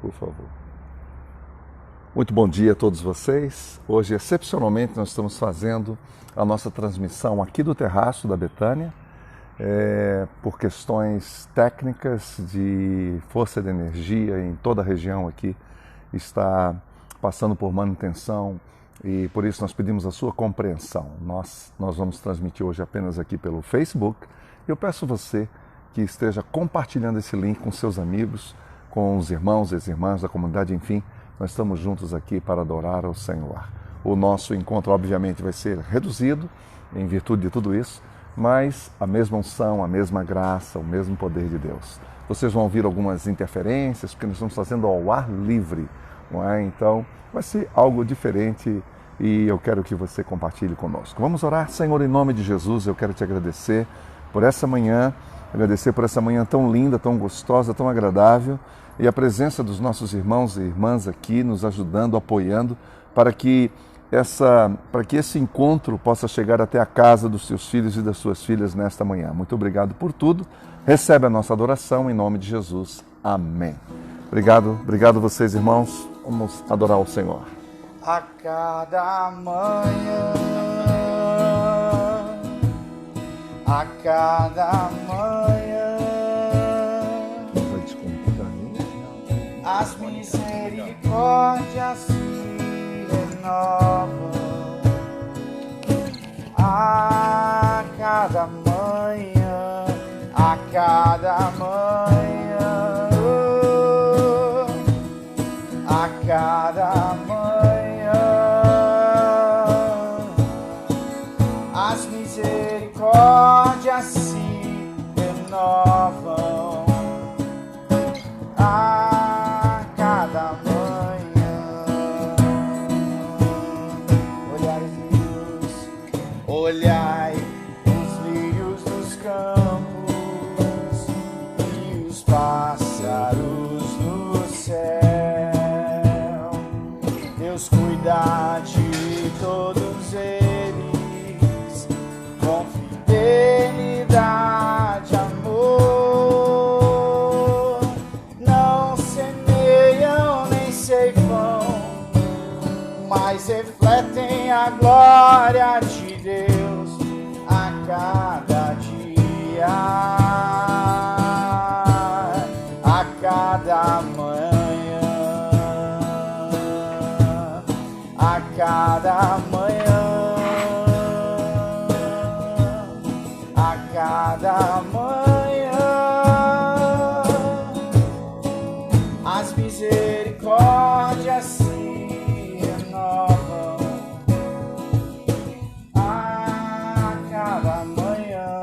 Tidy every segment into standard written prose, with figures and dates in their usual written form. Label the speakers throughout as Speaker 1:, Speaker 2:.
Speaker 1: por favor. Muito bom dia a todos vocês. Hoje, excepcionalmente, nós estamos fazendo a nossa transmissão aqui do terraço da Betânia. Por questões técnicas de força de energia em toda a região aqui está passando por manutenção e por isso nós pedimos a sua compreensão. Nós vamos transmitir hoje apenas aqui pelo Facebook. Eu peço você que esteja compartilhando esse link com seus amigos, com os irmãos e as irmãs da comunidade, enfim, nós estamos juntos aqui para adorar ao Senhor. O nosso encontro, obviamente, vai ser reduzido em virtude de tudo isso, mas a mesma unção, a mesma graça, o mesmo poder de Deus. Vocês vão ouvir algumas interferências, porque nós estamos fazendo ao ar livre, não é? Então, vai ser algo diferente e eu quero que você compartilhe conosco. Vamos orar. Senhor, em nome de Jesus, eu quero te agradecer por essa manhã, tão linda, tão gostosa, tão agradável, e a presença dos nossos irmãos e irmãs aqui nos ajudando, apoiando, para que esse encontro possa chegar até a casa dos seus filhos e das suas filhas nesta manhã. Muito obrigado por tudo. Recebe a nossa adoração em nome de Jesus. Amém. Obrigado vocês, irmãos. Vamos adorar o Senhor.
Speaker 2: A cada manhã, as misericórdias se renovam. A cada manhã, as misericórdias se renovam. A cada manhã, olhai os lírios dos campos e os pássaros no céu. Deus cuida de todos eles com fidelidade, amor. Não semeiam nem ceifam, mas refletem a glória de Deus a cada dia, a cada manhã, a cada manhã, a cada manhã, as misericórdias se renovam. A cada manhã,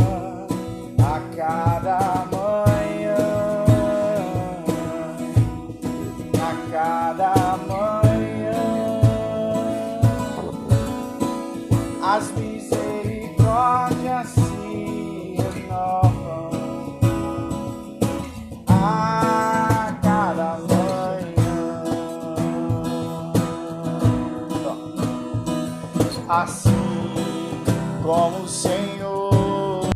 Speaker 2: a cada manhã, a cada manhã, as misericórdias se renovam. A cada manhã, assim como o Senhor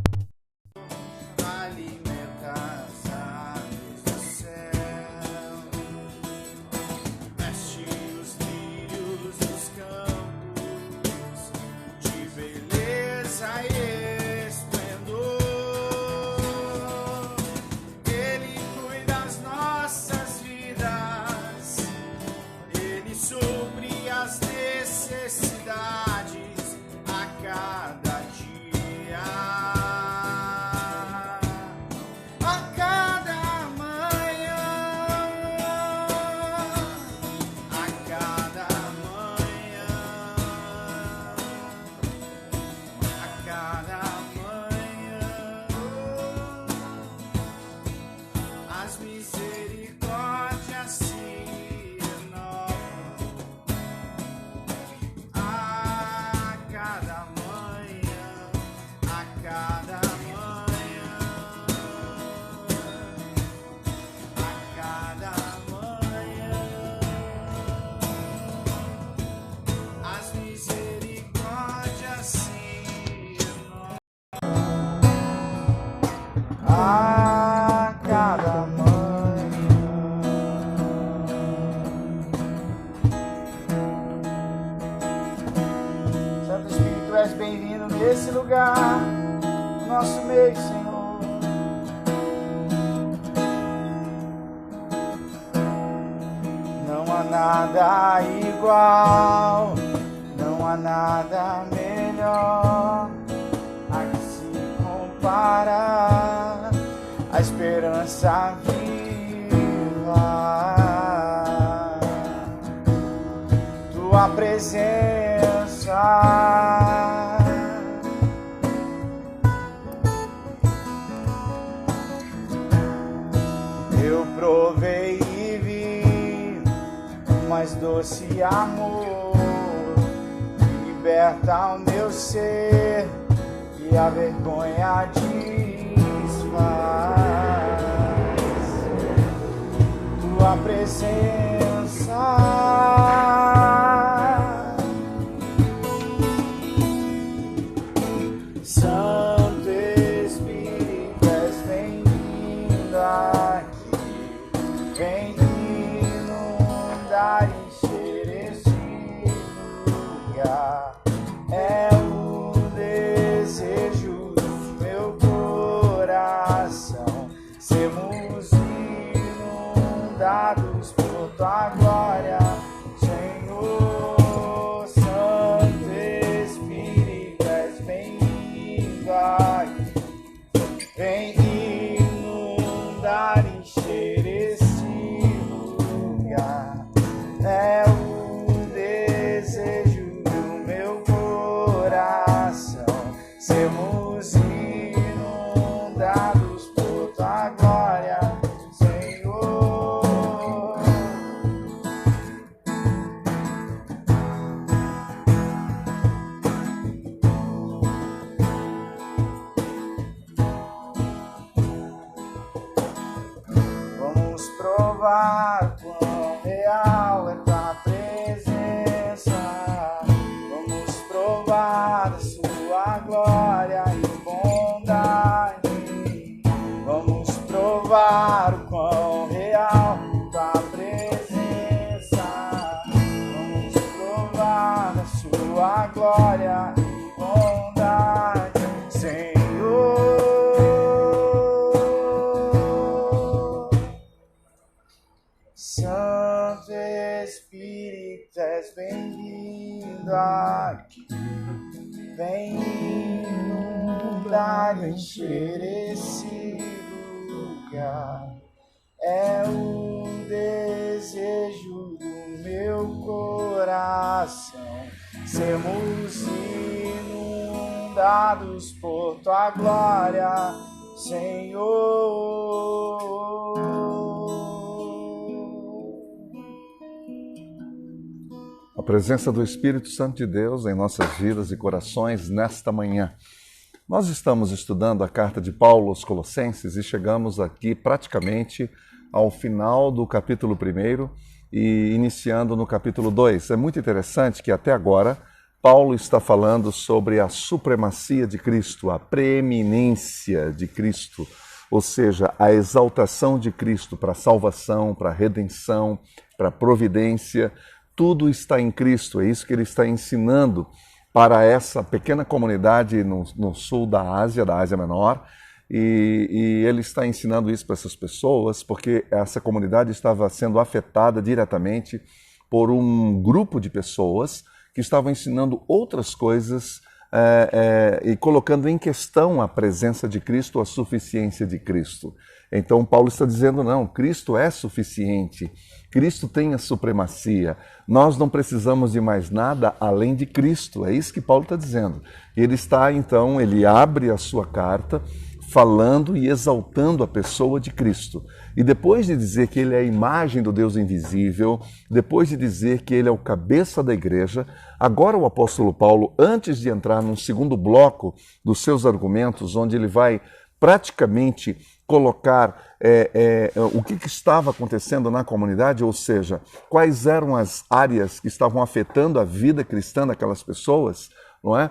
Speaker 2: alimenta as aves do céu, veste os lírios dos campos de beleza e esplendor. Ele cuida das nossas vidas, Ele supre as necessidades a cada dia. lugar, no nosso meio, Senhor. Não há nada igual, não há nada melhor a que se compara a esperança viva. Tua presença eu provei e vi o mais doce amor que liberta o meu ser e a vergonha desfaz. Tua presença, Santo Espírito, és bem-vindo aqui, vem inundar e encher esse lugar. É o desejo do meu coração, sermos inundados por tua glória, Senhor. Santo Espírito, és bem-vindo aqui, vem inundar e encher esse lugar. É o desejo do meu coração, sermos inundados por tua glória, Senhor. Vamos provar quão real é tua presença. Vamos provar a sua glória e bondade. Vamos provar o quão real é tua presença. Vamos provar a sua glória e bondade, Senhor. Santo Espírito, és bem-vindo aqui, vem inundar e encher esse lugar. É o desejo do meu coração, sermos inundados por tua glória, Senhor.
Speaker 1: A presença do Espírito Santo de Deus em nossas vidas e corações nesta manhã. Nós estamos estudando a carta de Paulo aos Colossenses e chegamos aqui praticamente ao final do capítulo 1 e iniciando no capítulo 2. É muito interessante que até agora Paulo está falando sobre a supremacia de Cristo, a preeminência de Cristo, ou seja, a exaltação de Cristo para a salvação, para a redenção, para a providência. Tudo está em Cristo, é isso que ele está ensinando para essa pequena comunidade no sul da Ásia Menor, e ele está ensinando isso para essas pessoas porque essa comunidade estava sendo afetada diretamente por um grupo de pessoas que estavam ensinando outras coisas e colocando em questão a presença de Cristo, a suficiência de Cristo. Então Paulo está dizendo, não, Cristo é suficiente, Cristo tem a supremacia, nós não precisamos de mais nada além de Cristo, é isso que Paulo está dizendo. Ele abre a sua carta falando e exaltando a pessoa de Cristo. E depois de dizer que ele é a imagem do Deus invisível, depois de dizer que ele é o cabeça da igreja, agora o apóstolo Paulo, antes de entrar num segundo bloco dos seus argumentos, onde ele vai praticamente colocar o que estava acontecendo na comunidade, ou seja, quais eram as áreas que estavam afetando a vida cristã daquelas pessoas, não é?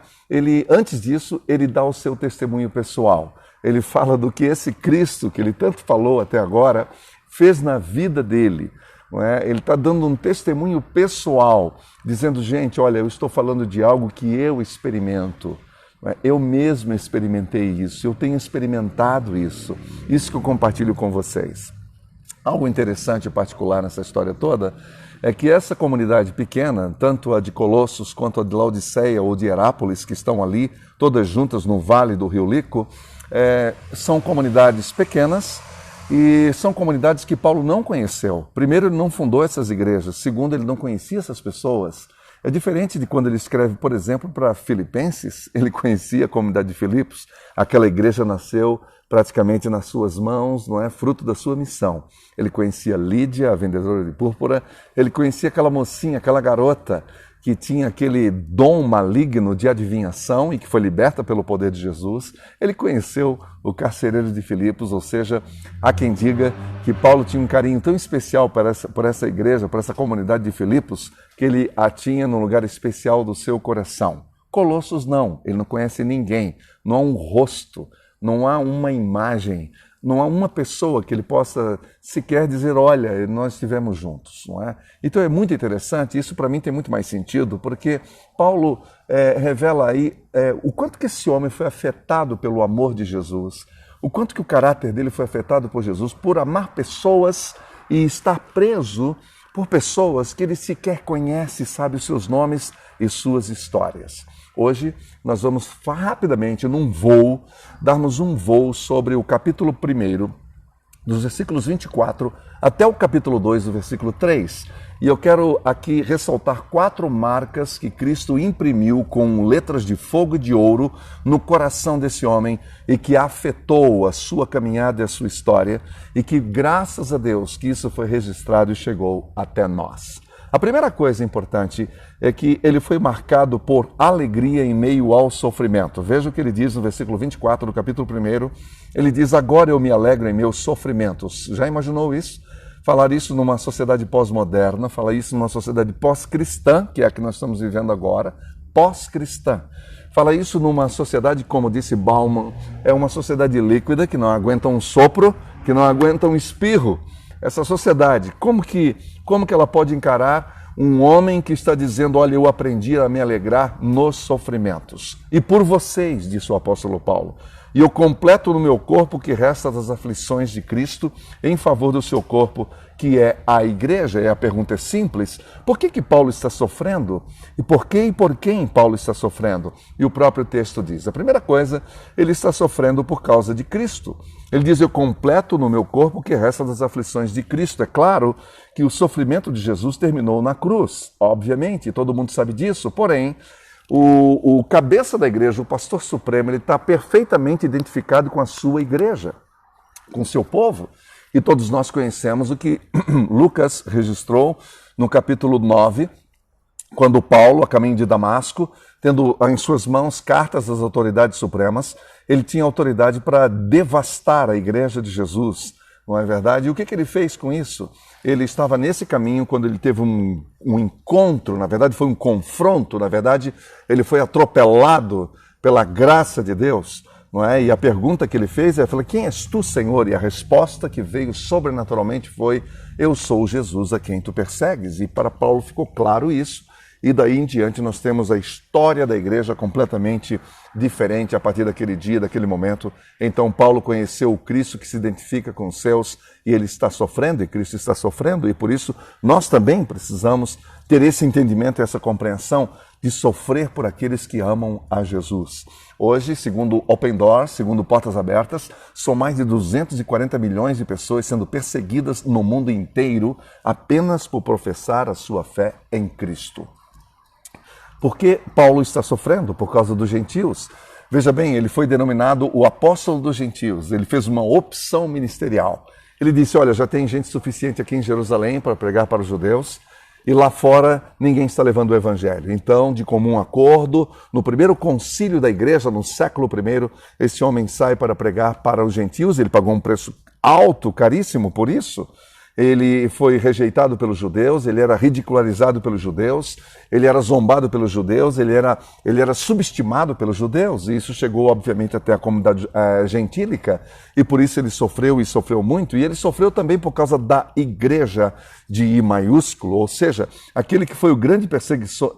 Speaker 1: Antes disso, ele dá o seu testemunho pessoal. Ele fala do que esse Cristo, que ele tanto falou até agora, fez na vida dele. Não é? Ele está dando um testemunho pessoal, dizendo, gente, olha, eu estou falando de algo que eu experimento. Eu mesmo experimentei isso, eu tenho experimentado isso que eu compartilho com vocês. Algo interessante e particular nessa história toda é que essa comunidade pequena, tanto a de Colossos quanto a de Laodiceia ou de Herápolis, que estão ali, todas juntas no vale do Rio Lico, são comunidades pequenas e são comunidades que Paulo não conheceu. Primeiro, ele não fundou essas igrejas. Segundo, ele não conhecia essas pessoas. É diferente de quando ele escreve, por exemplo, para Filipenses. Ele conhecia a comunidade de Filipos. Aquela igreja nasceu praticamente nas suas mãos, não é? Fruto da sua missão. Ele conhecia Lídia, a vendedora de púrpura. Ele conhecia aquela mocinha, aquela garota que tinha aquele dom maligno de adivinhação e que foi liberta pelo poder de Jesus. Ele conheceu o carcereiro de Filipos, ou seja, há quem diga que Paulo tinha um carinho tão especial por essa igreja, por essa comunidade de Filipos, que ele a tinha num lugar especial do seu coração. Colossos não, ele não conhece ninguém, não há um rosto, não há uma imagem, não há uma pessoa que ele possa sequer dizer, olha, nós estivemos juntos, não é? Então é muito interessante, isso para mim tem muito mais sentido, porque Paulo revela aí o quanto que esse homem foi afetado pelo amor de Jesus, o quanto que o caráter dele foi afetado por Jesus, por amar pessoas e estar preso por pessoas que ele sequer conhece, sabe os seus nomes e suas histórias. Hoje nós vamos rapidamente, darmos um voo sobre o capítulo 1, dos versículos 24 até o capítulo 2, do versículo 3. E eu quero aqui ressaltar 4 marcas que Cristo imprimiu com letras de fogo e de ouro no coração desse homem e que afetou a sua caminhada e a sua história e que, graças a Deus, que isso foi registrado e chegou até nós. A primeira coisa importante é que ele foi marcado por alegria em meio ao sofrimento. Veja o que ele diz no versículo 24 do capítulo 1. Ele diz, agora eu me alegro em meus sofrimentos. Já imaginou isso? Falar isso numa sociedade pós-moderna, falar isso numa sociedade pós-cristã, que é a que nós estamos vivendo agora, pós-cristã. Fala isso numa sociedade, como disse Bauman, é uma sociedade líquida, que não aguenta um sopro, que não aguenta um espirro. Essa sociedade, como que ela pode encarar um homem que está dizendo, olha, eu aprendi a me alegrar nos sofrimentos. E por vocês, disse o apóstolo Paulo, e eu completo no meu corpo o que resta das aflições de Cristo em favor do seu corpo, que é a igreja. E a pergunta é simples, por que Paulo está sofrendo? E por que e por quem Paulo está sofrendo? E o próprio texto diz, a primeira coisa, ele está sofrendo por causa de Cristo. Ele diz, eu completo no meu corpo o que resta das aflições de Cristo. É claro que o sofrimento de Jesus terminou na cruz, obviamente, todo mundo sabe disso, porém, o cabeça da igreja, o pastor supremo, ele está perfeitamente identificado com a sua igreja, com o seu povo. E todos nós conhecemos o que Lucas registrou no capítulo 9, quando Paulo, a caminho de Damasco, tendo em suas mãos cartas das autoridades supremas, ele tinha autoridade para devastar a igreja de Jesus, não é verdade? E o que ele fez com isso? Ele estava nesse caminho quando ele teve um encontro, na verdade foi um confronto, na verdade ele foi atropelado pela graça de Deus, não é? E a pergunta que ele fez é, quem és tu, Senhor? E a resposta que veio sobrenaturalmente foi, eu sou Jesus a quem tu persegues. E para Paulo ficou claro isso. E daí em diante nós temos a história da igreja completamente diferente a partir daquele dia, daquele momento. Então Paulo conheceu o Cristo que se identifica com os seus e ele está sofrendo, e Cristo está sofrendo, e por isso nós também precisamos ter esse entendimento, essa compreensão de sofrer por aqueles que amam a Jesus. Hoje, segundo Open Doors, segundo Portas Abertas, são mais de 240 milhões de pessoas sendo perseguidas no mundo inteiro apenas por professar a sua fé em Cristo. Por que Paulo está sofrendo? Por causa dos gentios. Veja bem, ele foi denominado o apóstolo dos gentios. Ele fez uma opção ministerial. Ele disse, olha, já tem gente suficiente aqui em Jerusalém para pregar para os judeus e lá fora ninguém está levando o evangelho. Então, de comum acordo, no primeiro concílio da igreja, no século I, esse homem sai para pregar para os gentios. Ele pagou um preço alto, caríssimo por isso. ele foi rejeitado pelos judeus, ele era ridicularizado pelos judeus, ele era zombado pelos judeus, ele era subestimado pelos judeus, e isso chegou, obviamente, até a comunidade gentílica, e por isso ele sofreu e sofreu muito, e ele sofreu também por causa da igreja de I maiúsculo, ou seja, aquele que foi o grande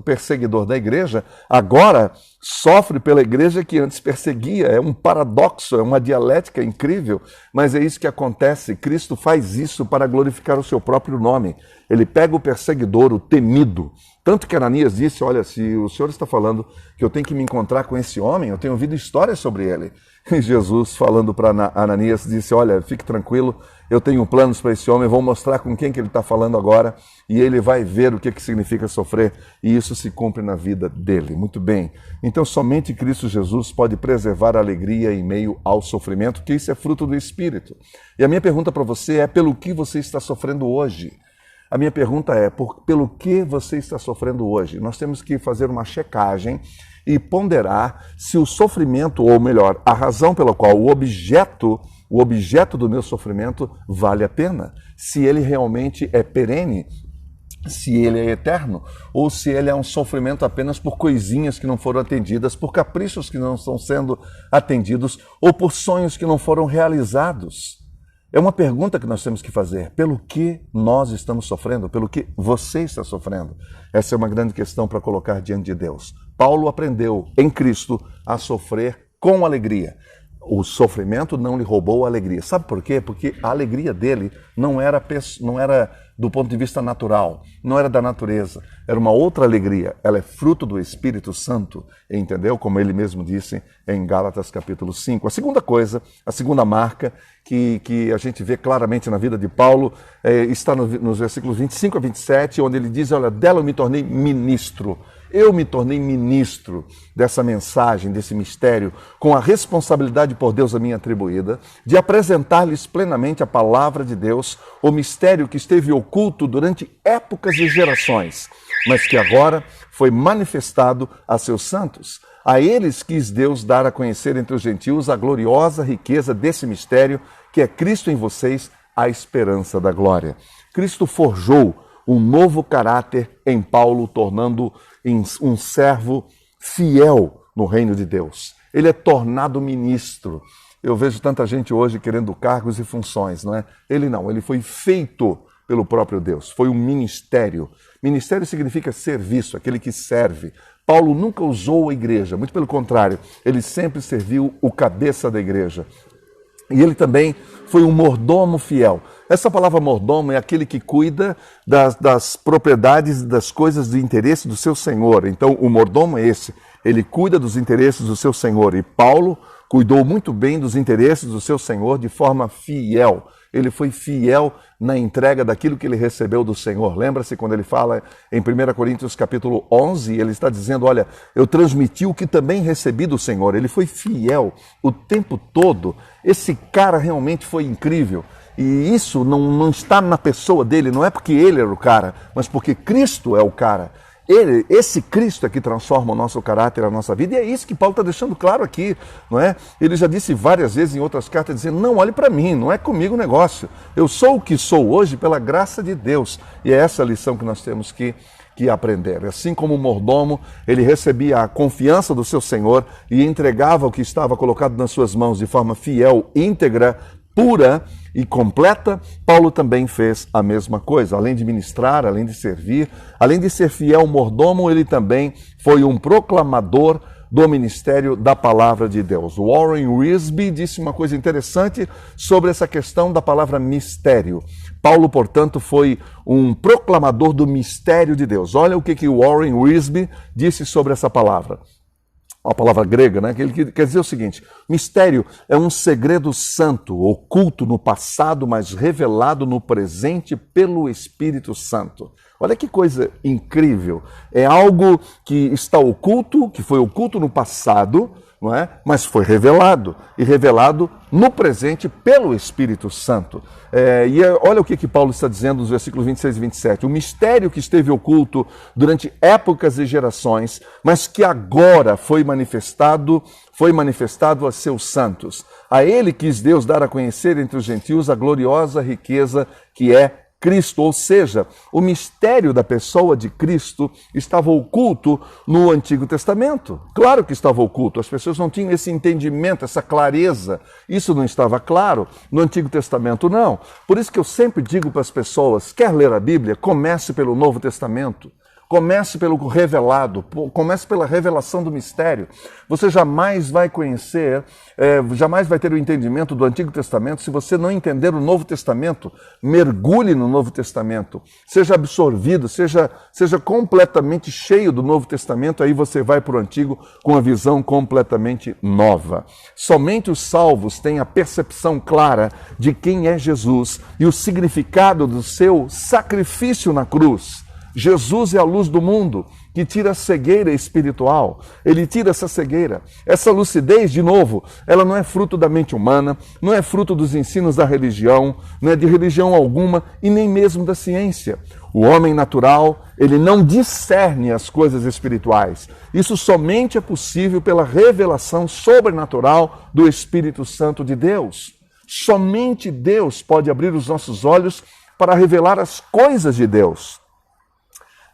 Speaker 1: perseguidor da igreja, agora sofre pela igreja que antes perseguia. É um paradoxo, é uma dialética incrível, mas é isso que acontece. Cristo faz isso para glorificar o seu próprio nome. Ele pega o perseguidor, o temido. Tanto que Ananias disse, olha, se o Senhor está falando que eu tenho que me encontrar com esse homem, eu tenho ouvido histórias sobre ele. E Jesus, falando para Ananias, disse, olha, fique tranquilo, eu tenho planos para esse homem, vou mostrar com quem que ele está falando agora, e ele vai ver o que significa sofrer, e isso se cumpre na vida dele. Muito bem. Então, somente Cristo Jesus pode preservar a alegria em meio ao sofrimento, que isso é fruto do Espírito. E a minha pergunta para você é, pelo que você está sofrendo hoje? A minha pergunta é, pelo que você está sofrendo hoje? Nós temos que fazer uma checagem e ponderar se o sofrimento, ou melhor, a razão pela qual o objeto do meu sofrimento vale a pena. Se ele realmente é perene, se ele é eterno, ou se ele é um sofrimento apenas por coisinhas que não foram atendidas, por caprichos que não estão sendo atendidos, ou por sonhos que não foram realizados. É uma pergunta que nós temos que fazer. Pelo que nós estamos sofrendo? Pelo que você está sofrendo? Essa é uma grande questão para colocar diante de Deus. Paulo aprendeu em Cristo a sofrer com alegria. O sofrimento não lhe roubou a alegria. Sabe por quê? Porque a alegria dele não era do ponto de vista natural, não era da natureza, era uma outra alegria. Ela é fruto do Espírito Santo, entendeu? Como ele mesmo disse em Gálatas capítulo 5. A segunda coisa, a segunda marca que a gente vê claramente na vida de Paulo está nos versículos 25 a 27, onde ele diz, olha, dela eu me tornei ministro. Eu me tornei ministro dessa mensagem, desse mistério, com a responsabilidade por Deus a mim atribuída, de apresentar-lhes plenamente a palavra de Deus, o mistério que esteve oculto durante épocas e gerações, mas que agora foi manifestado a seus santos. A eles quis Deus dar a conhecer entre os gentios a gloriosa riqueza desse mistério, que é Cristo em vocês, a esperança da glória. Cristo forjou um novo caráter em Paulo, tornando um servo fiel no reino de Deus. Ele é tornado ministro. Eu vejo tanta gente hoje querendo cargos e funções, não é? Ele não, ele foi feito pelo próprio Deus. Foi um ministério. Ministério significa serviço, aquele que serve. Paulo nunca usou a igreja, muito pelo contrário, ele sempre serviu o cabeça da igreja. E ele também foi um mordomo fiel. Essa palavra mordomo é aquele que cuida das propriedades, das coisas de interesse do seu senhor. Então, o mordomo é esse. Ele cuida dos interesses do seu senhor. E Paulo cuidou muito bem dos interesses do seu senhor de forma fiel. Ele foi fiel na entrega daquilo que ele recebeu do Senhor. Lembra-se quando ele fala em 1 Coríntios capítulo 11, ele está dizendo, olha, eu transmiti o que também recebi do Senhor. Ele foi fiel o tempo todo. Esse cara realmente foi incrível. E isso não está na pessoa dele, não é porque ele era o cara, mas porque Cristo é o cara. Esse Cristo é que transforma o nosso caráter, a nossa vida, e é isso que Paulo está deixando claro aqui, não é? Ele já disse várias vezes em outras cartas, dizendo, não, olhe para mim, não é comigo o negócio, eu sou o que sou hoje pela graça de Deus, e é essa a lição que nós temos que aprender. Assim como o mordomo, ele recebia a confiança do seu senhor e entregava o que estava colocado nas suas mãos de forma fiel, íntegra, pura e completa, Paulo também fez a mesma coisa. Além de ministrar, além de servir, além de ser fiel mordomo, ele também foi um proclamador do ministério da palavra de Deus. Warren Wiersbe disse uma coisa interessante sobre essa questão da palavra mistério. Paulo, portanto, foi um proclamador do mistério de Deus. Olha o que Warren Wiersbe disse sobre essa palavra. A palavra grega, né? Ele quer dizer o seguinte, mistério é um segredo santo, oculto no passado, mas revelado no presente pelo Espírito Santo. Olha que coisa incrível. É algo que está oculto, que foi oculto no passado, não é? Mas foi revelado, e revelado no presente pelo Espírito Santo. Olha o que Paulo está dizendo nos versículos 26 e 27. O mistério que esteve oculto durante épocas e gerações, mas que agora foi manifestado a seus santos. A ele quis Deus dar a conhecer entre os gentios a gloriosa riqueza que é Cristo, ou seja, o mistério da pessoa de Cristo estava oculto no Antigo Testamento. Claro que estava oculto, as pessoas não tinham esse entendimento, essa clareza. Isso não estava claro no Antigo Testamento, não. Por isso que eu sempre digo para as pessoas, quer ler a Bíblia? Comece pelo Novo Testamento. Comece pelo revelado, comece pela revelação do mistério. Você jamais vai conhecer, jamais vai ter o entendimento do Antigo Testamento se você não entender o Novo Testamento. Mergulhe no Novo Testamento, seja absorvido, seja completamente cheio do Novo Testamento, aí você vai para o Antigo com uma visão completamente nova. Somente os salvos têm a percepção clara de quem é Jesus e o significado do seu sacrifício na cruz. Jesus é a luz do mundo, que tira a cegueira espiritual. Ele tira essa cegueira. Essa lucidez, de novo, ela não é fruto da mente humana, não é fruto dos ensinos da religião, não é de religião alguma e nem mesmo da ciência. O homem natural, ele não discerne as coisas espirituais. Isso somente é possível pela revelação sobrenatural do Espírito Santo de Deus. Somente Deus pode abrir os nossos olhos para revelar as coisas de Deus.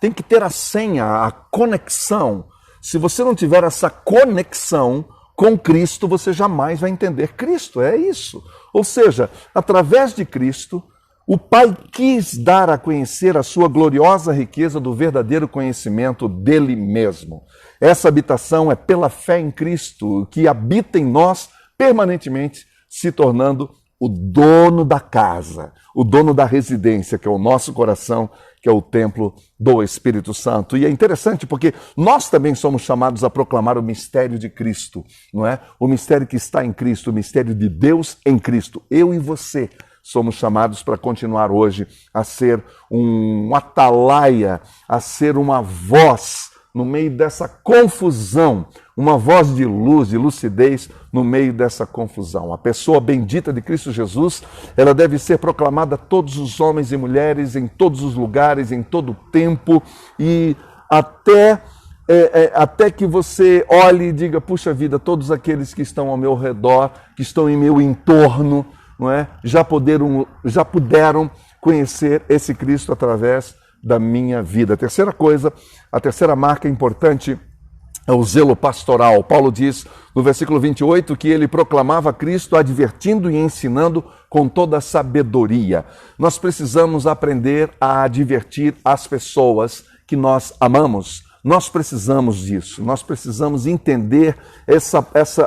Speaker 1: Tem que ter a senha, a conexão. Se você não tiver essa conexão com Cristo, você jamais vai entender Cristo. É isso. Ou seja, através de Cristo, o Pai quis dar a conhecer a sua gloriosa riqueza do verdadeiro conhecimento dele mesmo. Essa habitação é pela fé em Cristo, que habita em nós permanentemente, se tornando o dono da casa, o dono da residência, que é o nosso coração, que é o templo do Espírito Santo. E é interessante porque nós também somos chamados a proclamar o mistério de Cristo, não é? O mistério que está em Cristo, o mistério de Deus em Cristo. Eu e você somos chamados para continuar hoje a ser um atalaia, a ser uma voz no meio dessa confusão, uma voz de luz, de lucidez no meio dessa confusão. A pessoa bendita de Cristo Jesus, ela deve ser proclamada a todos os homens e mulheres, em todos os lugares, em todo o tempo, e até que você olhe e diga, puxa vida, todos aqueles que estão ao meu redor, que estão em meu entorno, não é? Já puderam conhecer esse Cristo através da minha vida. A terceira coisa, a terceira marca importante é o zelo pastoral. Paulo diz no versículo 28 que ele proclamava Cristo advertindo e ensinando com toda a sabedoria. Nós precisamos aprender a advertir as pessoas que nós amamos. Nós precisamos disso, nós precisamos entender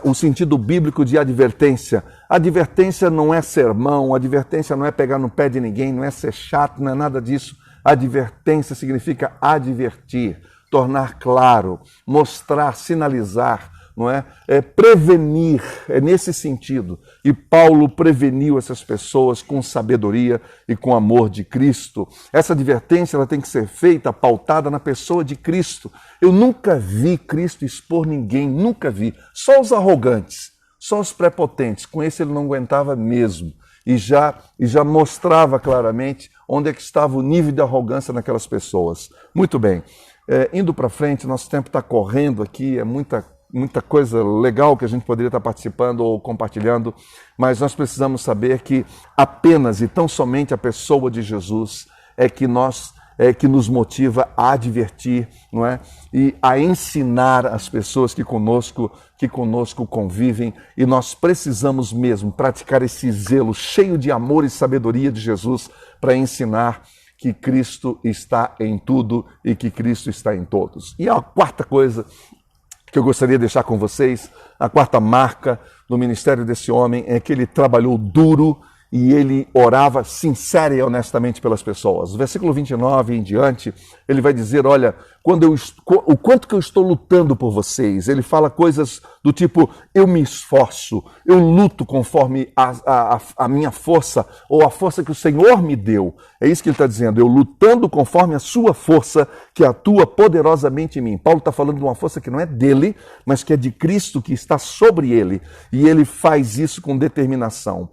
Speaker 1: o sentido bíblico de advertência. Advertência não é sermão, advertência não é pegar no pé de ninguém, não é ser chato, não é nada disso. Advertência significa advertir, tornar claro, mostrar, sinalizar, não é? Prevenir, é nesse sentido. E Paulo preveniu essas pessoas com sabedoria e com amor de Cristo. Essa advertência ela tem que ser feita, pautada na pessoa de Cristo. Eu nunca vi Cristo expor ninguém, nunca vi. Só os arrogantes, só os prepotentes. Com esse ele não aguentava mesmo. E já mostrava claramente onde é que estava o nível de arrogância naquelas pessoas. Muito bem, indo para frente, nosso tempo está correndo aqui, é muita coisa legal que a gente poderia estar participando ou compartilhando, mas nós precisamos saber que apenas e tão somente a pessoa de Jesus é que nos motiva a advertir, não é? E a ensinar as pessoas que conosco convivem, e nós precisamos mesmo praticar esse zelo cheio de amor e sabedoria de Jesus para ensinar que Cristo está em tudo e que Cristo está em todos. E a quarta coisa que eu gostaria de deixar com vocês, a quarta marca do ministério desse homem é que ele trabalhou duro e ele orava sincera e honestamente pelas pessoas. Versículo 29 em diante, ele vai dizer, olha, o quanto que eu estou lutando por vocês. Ele fala coisas do tipo, eu me esforço, eu luto conforme a minha força, ou a força que o Senhor me deu. É isso que ele está dizendo, eu lutando conforme a sua força, que atua poderosamente em mim. Paulo está falando de uma força que não é dele, mas que é de Cristo, que está sobre ele. E ele faz isso com determinação.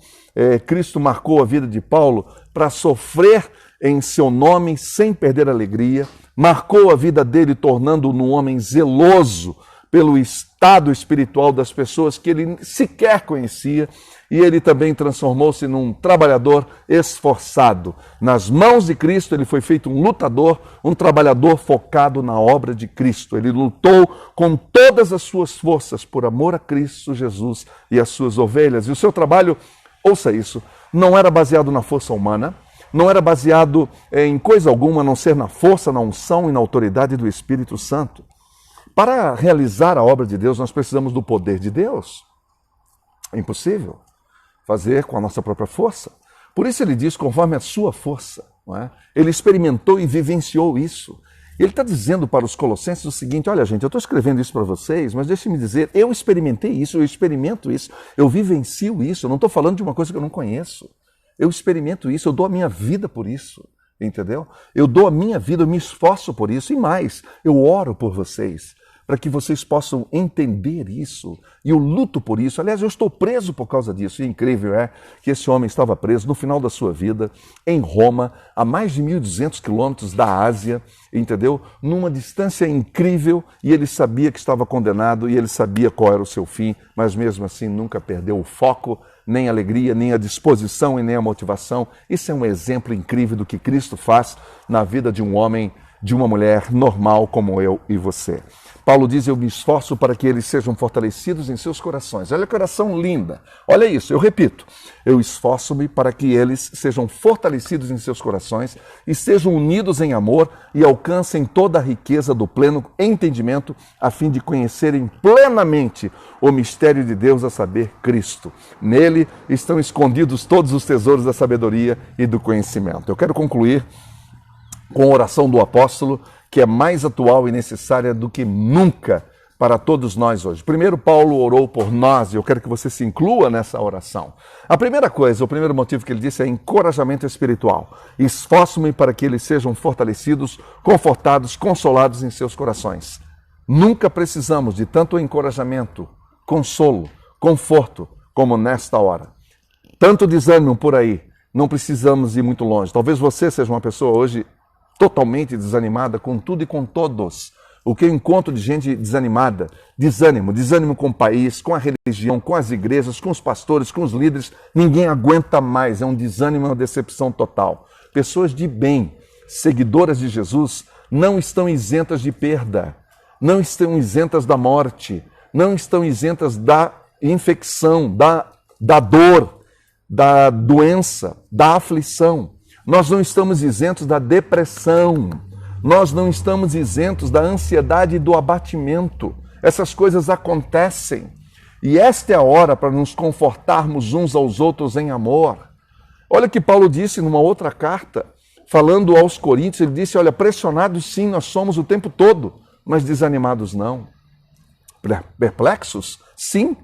Speaker 1: Cristo marcou a vida de Paulo para sofrer em seu nome sem perder a alegria, marcou a vida dele tornando-o um homem zeloso pelo estado espiritual das pessoas que ele sequer conhecia, e ele também transformou-se num trabalhador esforçado. Nas mãos de Cristo, ele foi feito um lutador, um trabalhador focado na obra de Cristo. Ele lutou com todas as suas forças por amor a Cristo Jesus e as suas ovelhas. E o seu trabalho, ouça isso, não era baseado na força humana, não era baseado em coisa alguma, a não ser na força, na unção e na autoridade do Espírito Santo. Para realizar a obra de Deus, nós precisamos do poder de Deus. É impossível fazer com a nossa própria força. Por isso ele diz, conforme a sua força. Não é? Ele experimentou e vivenciou isso. Ele está dizendo para os colossenses o seguinte, olha gente, eu estou escrevendo isso para vocês, mas deixe-me dizer, eu experimentei isso, eu experimento isso, eu vivencio isso, eu não estou falando de uma coisa que eu não conheço. Eu experimento isso, eu dou a minha vida por isso, entendeu? Eu dou a minha vida, eu me esforço por isso, e mais, eu oro por vocês, para que vocês possam entender isso, e eu luto por isso. Aliás, eu estou preso por causa disso, e incrível é que esse homem estava preso no final da sua vida, em Roma, a mais de 1.200 quilômetros da Ásia, entendeu? Numa distância incrível, e ele sabia que estava condenado, e ele sabia qual era o seu fim, mas mesmo assim nunca perdeu o foco, nem a alegria, nem a disposição e nem a motivação. Isso é um exemplo incrível do que Cristo faz na vida de um homem, de uma mulher normal como eu e você. Paulo diz, eu me esforço para que eles sejam fortalecidos em seus corações. Olha que oração linda. Olha isso, eu repito. Eu esforço-me para que eles sejam fortalecidos em seus corações e sejam unidos em amor e alcancem toda a riqueza do pleno entendimento, a fim de conhecerem plenamente o mistério de Deus, a saber, Cristo. Nele estão escondidos todos os tesouros da sabedoria e do conhecimento. Eu quero concluir com a oração do apóstolo, que é mais atual e necessária do que nunca para todos nós hoje. Primeiro, Paulo orou por nós, e eu quero que você se inclua nessa oração. A primeira coisa, o primeiro motivo que ele disse é encorajamento espiritual. Esforço-me para que eles sejam fortalecidos, confortados, consolados em seus corações. Nunca precisamos de tanto encorajamento, consolo, conforto, como nesta hora. Tanto desânimo por aí, não precisamos ir muito longe. Talvez você seja uma pessoa hoje totalmente desanimada com tudo e com todos. O que eu encontro de gente desanimada, desânimo com o país, com a religião, com as igrejas, com os pastores, com os líderes, ninguém aguenta mais, é um desânimo, é uma decepção total. Pessoas de bem, seguidoras de Jesus, não estão isentas de perda, não estão isentas da morte, não estão isentas da infecção, da dor, da doença, da aflição. Nós não estamos isentos da depressão, nós não estamos isentos da ansiedade e do abatimento. Essas coisas acontecem. E esta é a hora para nos confortarmos uns aos outros em amor. Olha o que Paulo disse numa outra carta, falando aos Coríntios, ele disse, olha, pressionados sim nós somos o tempo todo, mas desanimados não. Perplexos? Sim,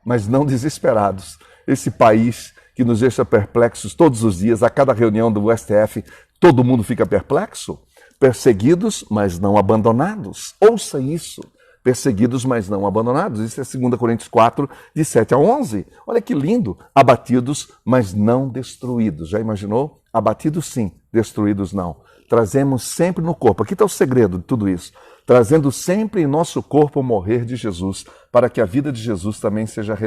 Speaker 1: mas não desesperados. Esse país que nos deixa perplexos todos os dias, a cada reunião do STF, todo mundo fica perplexo. Perseguidos, mas não abandonados. Ouça isso. Perseguidos, mas não abandonados. Isso é 2 Coríntios 4, de 7 a 11. Olha que lindo. Abatidos, mas não destruídos. Já imaginou? Abatidos sim, destruídos não. Trazemos sempre no corpo. Aqui está o segredo de tudo isso. Trazendo sempre em nosso corpo o morrer de Jesus, para que a vida de Jesus também seja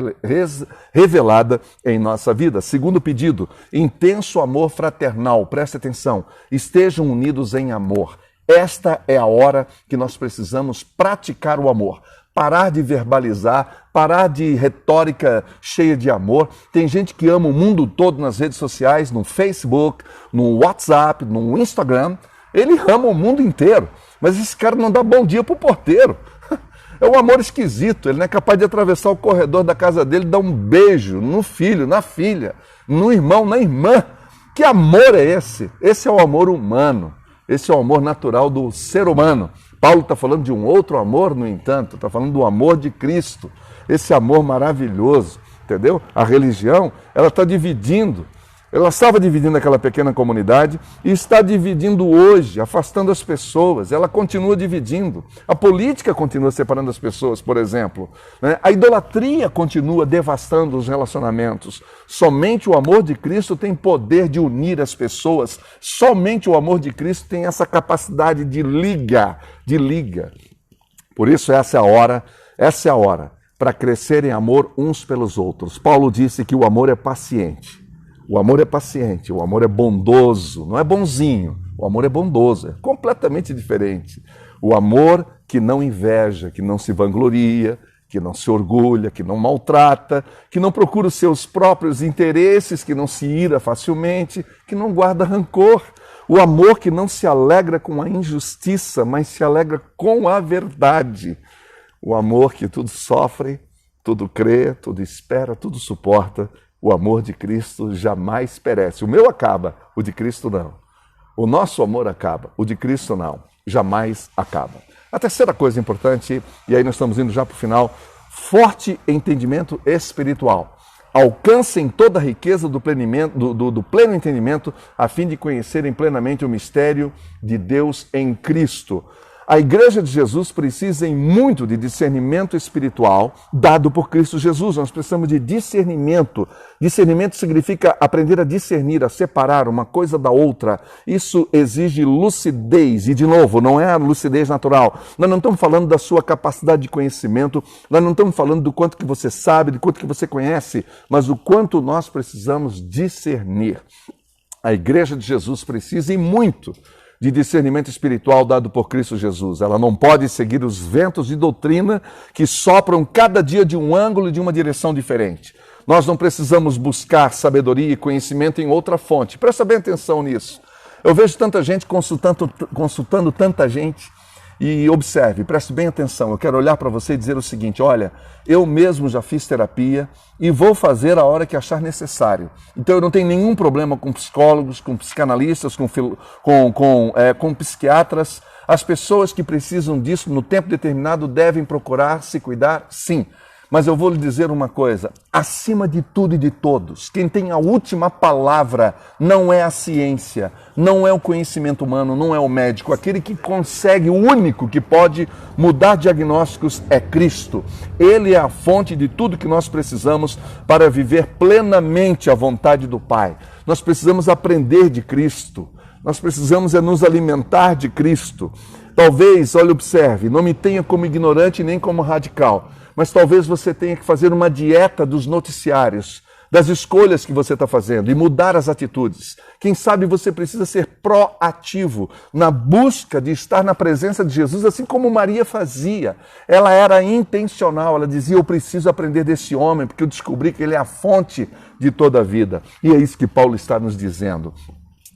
Speaker 1: revelada em nossa vida. Segundo pedido, intenso amor fraternal. Preste atenção, estejam unidos em amor. Esta é a hora que nós precisamos praticar o amor. Parar de verbalizar, parar de retórica cheia de amor. Tem gente que ama o mundo todo nas redes sociais, no Facebook, no WhatsApp, no Instagram. Ele ama o mundo inteiro. Mas esse cara não dá bom dia pro porteiro. É um amor esquisito. Ele não é capaz de atravessar o corredor da casa dele e dar um beijo no filho, na filha, no irmão, na irmã. Que amor é esse? Esse é o amor humano. Esse é o amor natural do ser humano. Paulo está falando de um outro amor, no entanto. Está falando do amor de Cristo. Esse amor maravilhoso, entendeu? A religião, ela está dividindo. Ela estava dividindo aquela pequena comunidade e está dividindo hoje, afastando as pessoas. Ela continua dividindo. A política continua separando as pessoas, por exemplo. A idolatria continua devastando os relacionamentos. Somente o amor de Cristo tem poder de unir as pessoas. Somente o amor de Cristo tem essa capacidade de liga. Por isso essa é a hora para crescer em amor uns pelos outros. Paulo disse que o amor é paciente. O amor é paciente, o amor é bondoso, não é bonzinho. O amor é bondoso, é completamente diferente. O amor que não inveja, que não se vangloria, que não se orgulha, que não maltrata, que não procura os seus próprios interesses, que não se ira facilmente, que não guarda rancor. O amor que não se alegra com a injustiça, mas se alegra com a verdade. O amor que tudo sofre, tudo crê, tudo espera, tudo suporta. O amor de Cristo jamais perece. O meu acaba, o de Cristo não. O nosso amor acaba, o de Cristo não. Jamais acaba. A terceira coisa importante, e aí nós estamos indo já para o final, forte entendimento espiritual. Alcancem toda a riqueza do pleno entendimento, a fim de conhecerem plenamente o mistério de Deus em Cristo. A Igreja de Jesus precisa muito de discernimento espiritual dado por Cristo Jesus. Nós precisamos de discernimento. Discernimento significa aprender a discernir, a separar uma coisa da outra. Isso exige lucidez. E, de novo, não é a lucidez natural. Nós não estamos falando da sua capacidade de conhecimento, nós não estamos falando do quanto que você sabe, do quanto que você conhece, mas do quanto nós precisamos discernir. A Igreja de Jesus precisa e muito de discernimento espiritual dado por Cristo Jesus. Ela não pode seguir os ventos de doutrina que sopram cada dia de um ângulo e de uma direção diferente. Nós não precisamos buscar sabedoria e conhecimento em outra fonte. Presta bem atenção nisso. Eu vejo tanta gente consultando tanta gente. E observe, preste bem atenção, eu quero olhar para você e dizer o seguinte: olha, eu mesmo já fiz terapia e vou fazer a hora que achar necessário. Então eu não tenho nenhum problema com psicólogos, com psicanalistas, com psiquiatras. As pessoas que precisam disso no tempo determinado devem procurar se cuidar, sim. Mas eu vou lhe dizer uma coisa, acima de tudo e de todos, quem tem a última palavra não é a ciência, não é o conhecimento humano, não é o médico. Aquele que consegue, o único que pode mudar diagnósticos é Cristo. Ele é a fonte de tudo que nós precisamos para viver plenamente a vontade do Pai. Nós precisamos aprender de Cristo, nós precisamos nos alimentar de Cristo. Talvez, olha, observe, não me tenha como ignorante nem como radical, mas talvez você tenha que fazer uma dieta dos noticiários, das escolhas que você está fazendo e mudar as atitudes. Quem sabe você precisa ser proativo na busca de estar na presença de Jesus, assim como Maria fazia. Ela era intencional, ela dizia: eu preciso aprender desse homem, porque eu descobri que ele é a fonte de toda a vida. E é isso que Paulo está nos dizendo.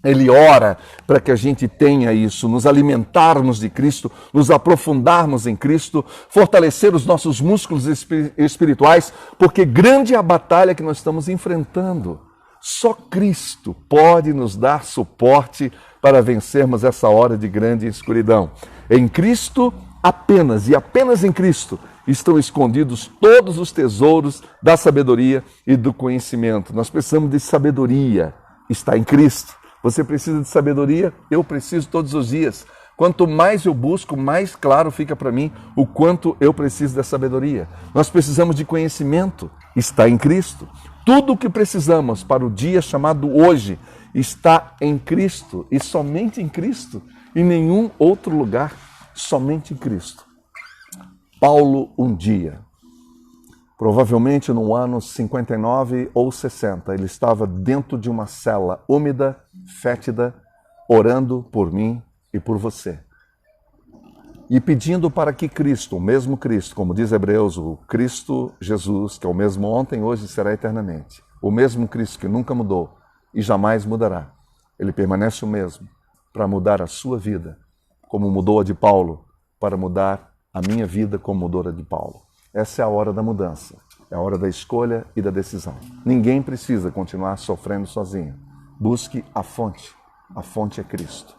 Speaker 1: Ele ora para que a gente tenha isso, nos alimentarmos de Cristo, nos aprofundarmos em Cristo, fortalecer os nossos músculos espirituais, porque grande é a batalha que nós estamos enfrentando. Só Cristo pode nos dar suporte para vencermos essa hora de grande escuridão. Em Cristo apenas, e apenas em Cristo, estão escondidos todos os tesouros da sabedoria e do conhecimento. Nós precisamos de sabedoria, está em Cristo. Você precisa de sabedoria? Eu preciso todos os dias. Quanto mais eu busco, mais claro fica para mim o quanto eu preciso da sabedoria. Nós precisamos de conhecimento, está em Cristo. Tudo o que precisamos para o dia chamado hoje está em Cristo e somente em Cristo, em nenhum outro lugar, somente em Cristo. Paulo, um dia, provavelmente no ano 59 ou 60, ele estava dentro de uma cela úmida, fétida, orando por mim e por você. E pedindo para que Cristo, o mesmo Cristo, como diz Hebreus, o Cristo Jesus, que é o mesmo ontem, hoje e será eternamente, o mesmo Cristo que nunca mudou e jamais mudará, ele permanece o mesmo para mudar a sua vida, como mudou a de Paulo, para mudar a minha vida como mudou a de Paulo. Essa é a hora da mudança, é a hora da escolha e da decisão. Ninguém precisa continuar sofrendo sozinho. Busque a fonte é Cristo.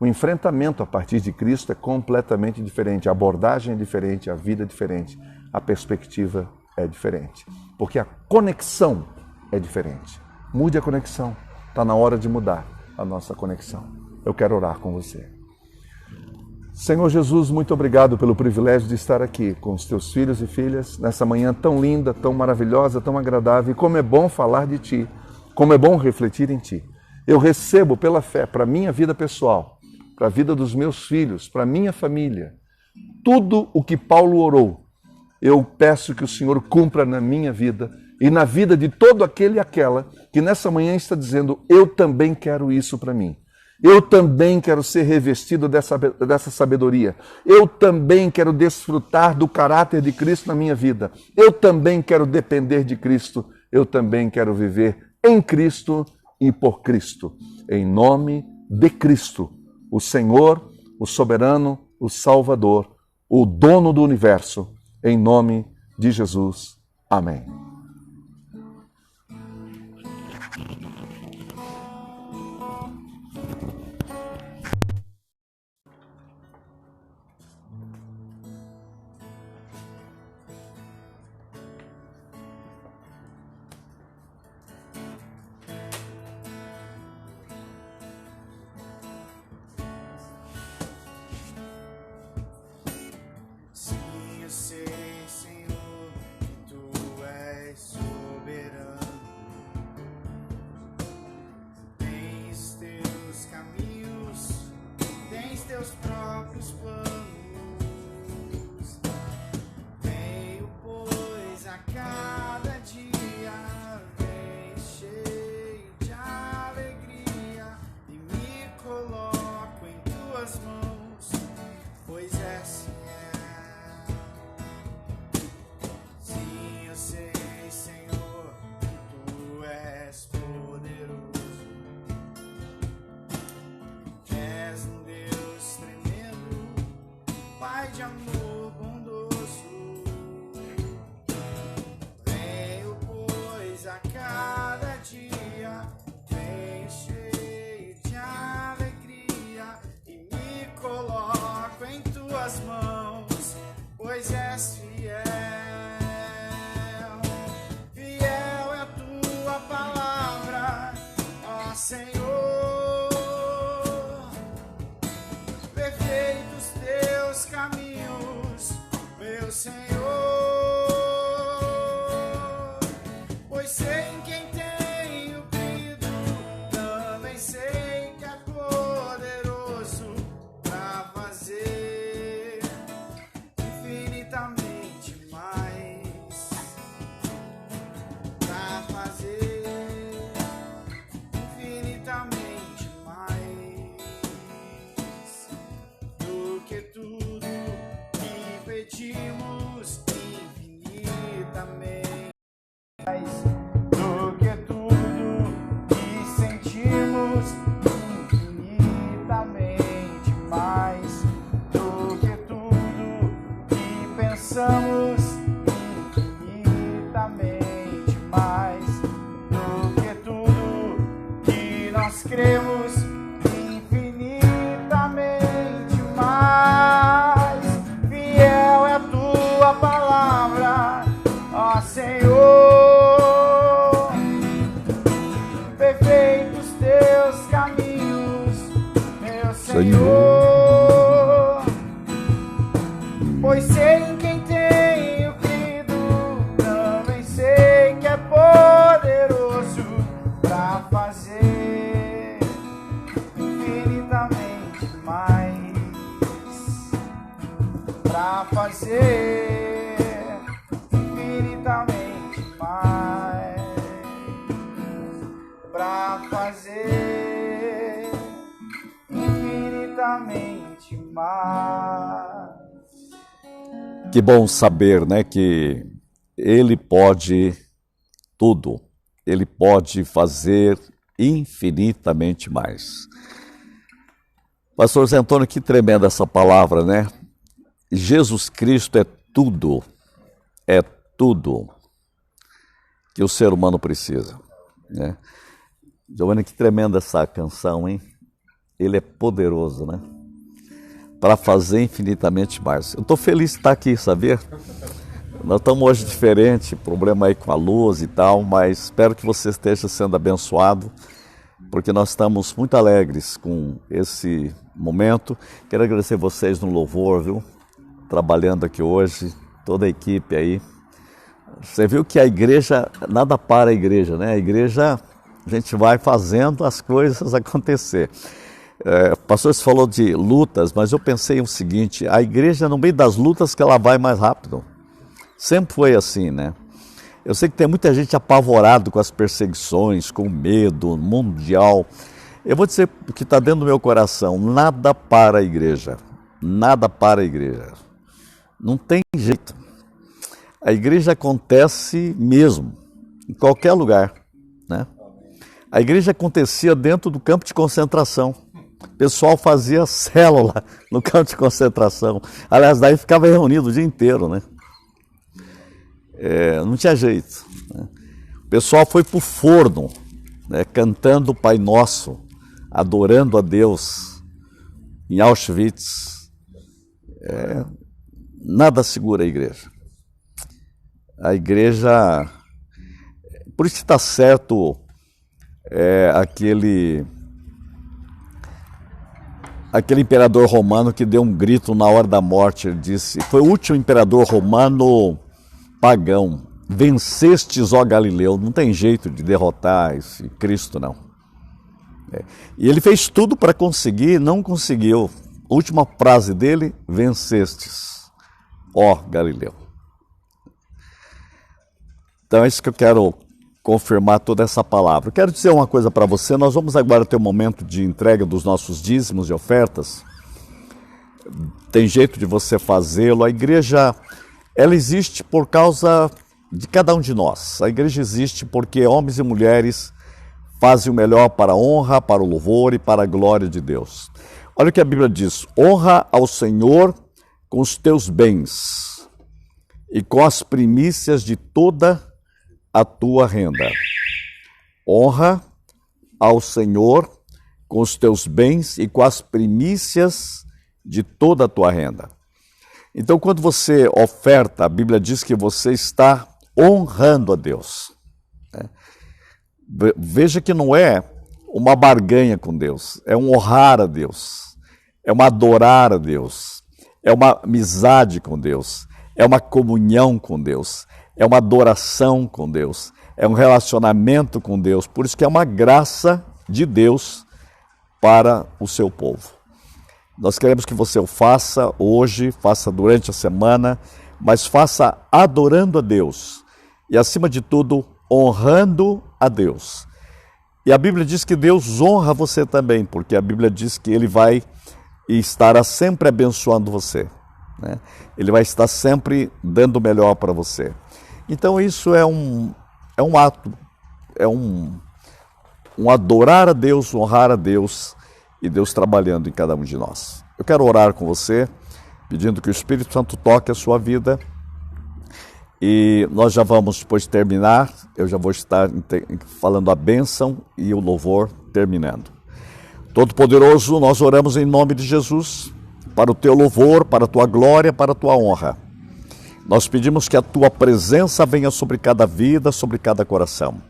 Speaker 1: O enfrentamento a partir de Cristo é completamente diferente, a abordagem é diferente, a vida é diferente, a perspectiva é diferente, porque a conexão é diferente. Mude a conexão, está na hora de mudar a nossa conexão. Eu quero orar com você. Senhor Jesus, muito obrigado pelo privilégio de estar aqui com os teus filhos e filhas nessa manhã tão linda, tão maravilhosa, tão agradável. E como é bom falar de Ti, como é bom refletir em Ti. Eu recebo pela fé para a minha vida pessoal, para a vida dos meus filhos, para a minha família, tudo o que Paulo orou, eu peço que o Senhor cumpra na minha vida e na vida de todo aquele e aquela que nessa manhã está dizendo, eu também quero isso para mim. Eu também quero ser revestido dessa sabedoria. Eu também quero desfrutar do caráter de Cristo na minha vida. Eu também quero depender de Cristo. Eu também quero viver em Cristo e por Cristo. Em nome de Cristo, o Senhor, o soberano, o Salvador, o dono do universo. Em nome de Jesus. Amém.
Speaker 2: Teus próprios planos, venho, pois a cada dia vem cheio de alegria e me coloco em tuas mãos, pois és fiel. Sim, eu sei, Senhor, que tu és poderoso, és um Deus tremendo, Pai de amor bondoso. Venho, pois a cada dia venho cheio de alegria e me coloco em tuas mãos, pois és fiel. Fiel é a tua palavra, ó Senhor. Perfeitos teus caminhos, meu Senhor, pois sei em quem tenho crido, também sei que é poderoso para fazer infinitamente mais, para fazer infinitamente mais do que tudo que pedimos, infinitamente mais do que tudo que sentimos, infinitamente mais do que tudo que pensamos, infinitamente mais do que tudo que nós cremos, infinitamente mais. Fiel é a tua palavra, ó Senhor. Perfeitos teus caminhos, meu Senhor. Pois sei em quem tenho crido, também sei que é poderoso para fazer infinitamente mais, para fazer infinitamente mais, para fazer infinitamente mais.
Speaker 3: Que bom saber, né, que Ele pode tudo. Ele pode fazer infinitamente mais. Pastor Zé Antônio, que tremenda essa palavra, né? Jesus Cristo é tudo que o ser humano precisa, né? Giovanni, que tremenda essa canção, hein? Ele é poderoso, né? Para fazer infinitamente mais. Eu estou feliz de estar aqui, sabia? Nós estamos hoje diferente, problema aí com a luz e tal, mas espero que você esteja sendo abençoado, porque nós estamos muito alegres com esse momento. Quero agradecer vocês no louvor, viu? Trabalhando aqui hoje, toda a equipe aí. Você viu que a igreja, nada para a igreja, né? A igreja, a gente vai fazendo as coisas acontecer. Pastor, você falou de lutas, mas eu pensei o seguinte: a igreja, no meio das lutas, que ela vai mais rápido. Sempre foi assim, né? Eu sei que tem muita gente apavorado com as perseguições, com medo mundial. Eu vou dizer o que está dentro do meu coração: nada para a igreja. Nada para a igreja. Não tem jeito. A igreja acontece mesmo, em qualquer lugar, né? A igreja acontecia dentro do campo de concentração. O pessoal fazia célula no campo de concentração. Aliás, daí ficava reunido o dia inteiro, né? Não tinha jeito, né? O pessoal foi para o forno, né, cantando o Pai Nosso, adorando a Deus em Auschwitz. Nada segura a igreja. A igreja, por isso que está certo aquele imperador romano que deu um grito na hora da morte. Ele disse, foi o último imperador romano pagão: vencestes, ó Galileu. Não tem jeito de derrotar esse Cristo, não. E ele fez tudo para conseguir, não conseguiu. A última frase dele: vencestes, ó Galileu. Então é isso que eu quero confirmar, toda essa palavra. Eu quero dizer uma coisa para você. Nós vamos agora ter um momento de entrega dos nossos dízimos e ofertas. Tem jeito de você fazê-lo. A igreja, ela existe por causa de cada um de nós. A igreja existe porque homens e mulheres fazem o melhor para a honra, para o louvor e para a glória de Deus. Olha o que a Bíblia diz: honra ao Senhor com os teus bens e com as primícias de toda a tua renda. Honra ao Senhor com os teus bens e com as primícias de toda a tua renda. Então, quando você oferta, a Bíblia diz que você está honrando a Deus. Veja que não é uma barganha com Deus, é um honrar a Deus, é uma adorar a Deus, é uma amizade com Deus, é uma comunhão com Deus, é uma adoração com Deus, é um relacionamento com Deus. Por isso que é uma graça de Deus para o seu povo. Nós queremos que você o faça hoje, faça durante a semana, mas faça adorando a Deus e, acima de tudo, honrando a Deus. E a Bíblia diz que Deus honra você também, porque a Bíblia diz que Ele vai e estará sempre abençoando você, né? Ele vai estar sempre dando o melhor para você. Então isso é um ato, é um adorar a Deus, honrar a Deus e Deus trabalhando em cada um de nós. Eu quero orar com você, pedindo que o Espírito Santo toque a sua vida. E nós já vamos depois terminar, eu já vou estar falando a bênção e o louvor terminando. Todo-Poderoso, nós oramos em nome de Jesus, para o teu louvor, para a tua glória, para a tua honra. Nós pedimos que a tua presença venha sobre cada vida, sobre cada coração.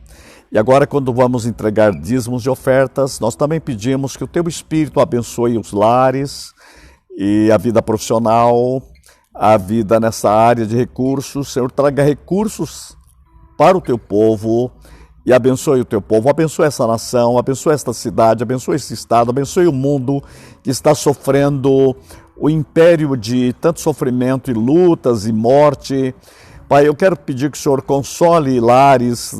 Speaker 3: E agora, quando vamos entregar dízimos e ofertas, nós também pedimos que o teu Espírito abençoe os lares e a vida profissional, a vida nessa área de recursos. Senhor, traga recursos para o teu povo e abençoe o teu povo, abençoe essa nação, abençoe esta cidade, abençoe esse estado, abençoe o mundo que está sofrendo o império de tanto sofrimento e lutas e morte. Pai, eu quero pedir que o Senhor console lares,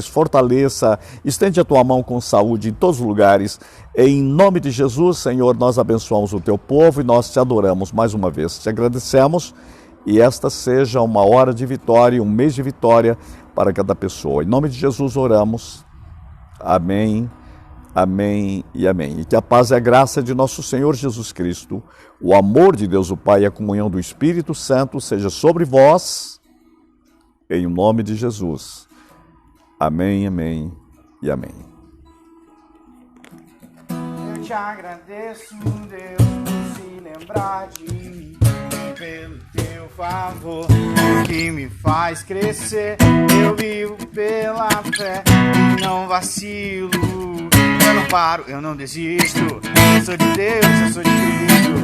Speaker 3: fortaleça, estende a tua mão com saúde em todos os lugares. Em nome de Jesus, Senhor, nós abençoamos o teu povo e nós te adoramos mais uma vez. Te agradecemos e esta seja uma hora de vitória, um mês de vitória para cada pessoa. Em nome de Jesus oramos. Amém, amém e amém. E que a paz e a graça de nosso Senhor Jesus Cristo, o amor de Deus o Pai e a comunhão do Espírito Santo seja sobre vós, em nome de Jesus. Amém, amém e amém.
Speaker 2: Eu te agradeço, Deus, por se lembrar de mim, pelo teu favor, que me faz crescer. Eu vivo pela fé e não vacilo. Eu não paro, eu não desisto. Eu sou de Deus, eu sou de Cristo.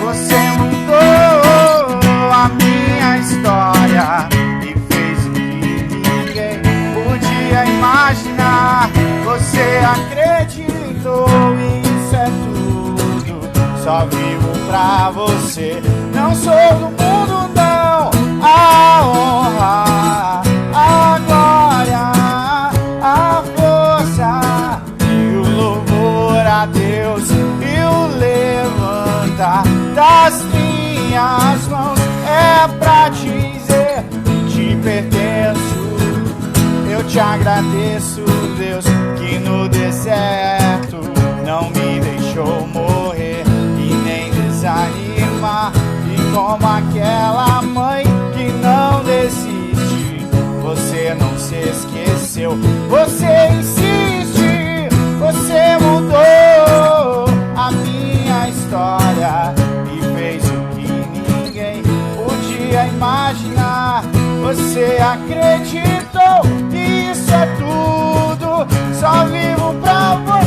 Speaker 2: Você mudou a minha história e fez o que ninguém podia imaginar. Você acreditou e isso é tudo. só vivo pra você. Não sou do mundo, não. A honra, a glória, a força e o louvor a Deus e o levantar das minhas mãos é pra dizer que te pertenço. Eu te agradeço, Deus, que no deserto não me deixou morrer e nem desanimar. E como aquela mãe que não desiste, você não se esqueceu, você insiste, você mudou a minha história e fez o que ninguém podia imaginar. Você acreditou, e isso é tudo, só vivo pra você.